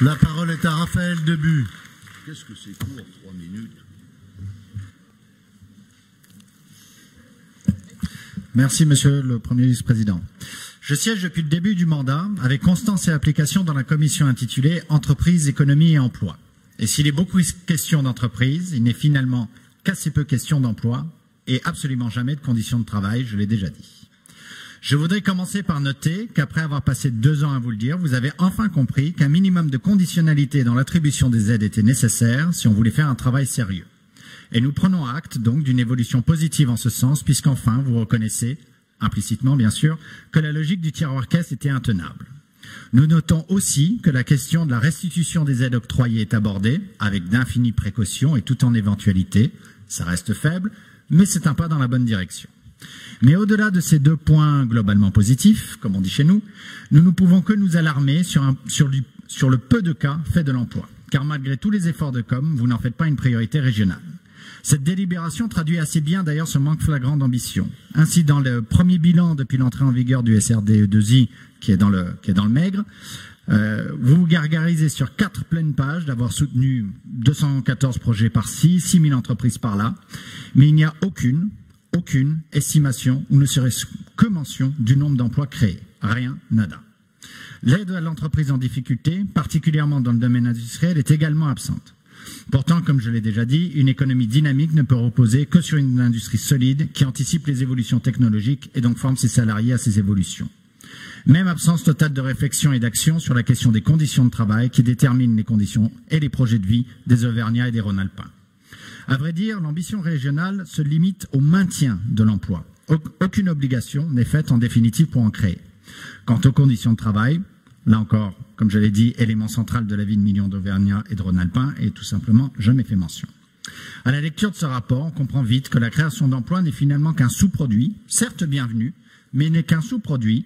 La parole est à Raphaël Debut. Qu'est-ce que c'est court, 3 minutes? Merci, Monsieur le Premier vice-président. Je siège depuis le début du mandat avec constance et application dans la commission intitulée « Entreprise, économie et emploi ». Et s'il est beaucoup question d'entreprise, il n'est finalement qu'assez peu question d'emploi et absolument jamais de conditions de travail, je l'ai déjà dit. Je voudrais commencer par noter qu'après avoir passé 2 ans à vous le dire, vous avez enfin compris qu'un minimum de conditionnalité dans l'attribution des aides était nécessaire si on voulait faire un travail sérieux. Et nous prenons acte donc d'une évolution positive en ce sens, puisqu'enfin vous reconnaissez, implicitement bien sûr, que la logique du tiers-orchestre était intenable. Nous notons aussi que la question de la restitution des aides octroyées est abordée, avec d'infinies précautions et tout en éventualité. Ça reste faible, mais c'est un pas dans la bonne direction. Mais au-delà de ces 2 points globalement positifs, comme on dit chez nous, nous ne pouvons que nous alarmer sur le peu de cas fait de l'emploi. Car malgré tous les efforts de com, vous n'en faites pas une priorité régionale. Cette délibération traduit assez bien d'ailleurs ce manque flagrant d'ambition. Ainsi, dans le premier bilan depuis l'entrée en vigueur du SRD2I, qui est dans le maigre, vous vous gargarisez sur 4 pleines pages d'avoir soutenu 214 projets par-ci, 6000 entreprises par-là, mais il n'y a aucune estimation ou ne serait-ce que mention du nombre d'emplois créés. Rien, nada. L'aide à l'entreprise en difficulté, particulièrement dans le domaine industriel, est également absente. Pourtant, comme je l'ai déjà dit, une économie dynamique ne peut reposer que sur une industrie solide qui anticipe les évolutions technologiques et donc forme ses salariés à ces évolutions. Même absence totale de réflexion et d'action sur la question des conditions de travail qui déterminent les conditions et les projets de vie des Auvergnats et des Rhône-Alpins. À vrai dire, l'ambition régionale se limite au maintien de l'emploi. Aucune obligation n'est faite en définitive pour en créer. Quant aux conditions de travail, là encore, comme je l'ai dit, élément central de la vie de millions d'Auvergnats et de Rhône-Alpins est tout simplement jamais fait mention. À la lecture de ce rapport, on comprend vite que la création d'emplois n'est finalement qu'un sous-produit, certes bienvenu, mais n'est qu'un sous-produit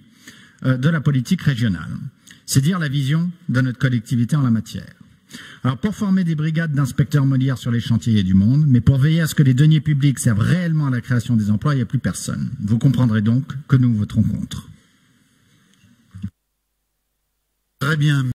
de la politique régionale. C'est dire la vision de notre collectivité en la matière. Alors pour former des brigades d'inspecteurs Molière sur les chantiers, il y a du monde, mais pour veiller à ce que les deniers publics servent réellement à la création des emplois, il n'y a plus personne. Vous comprendrez donc que nous voterons contre. Très bien.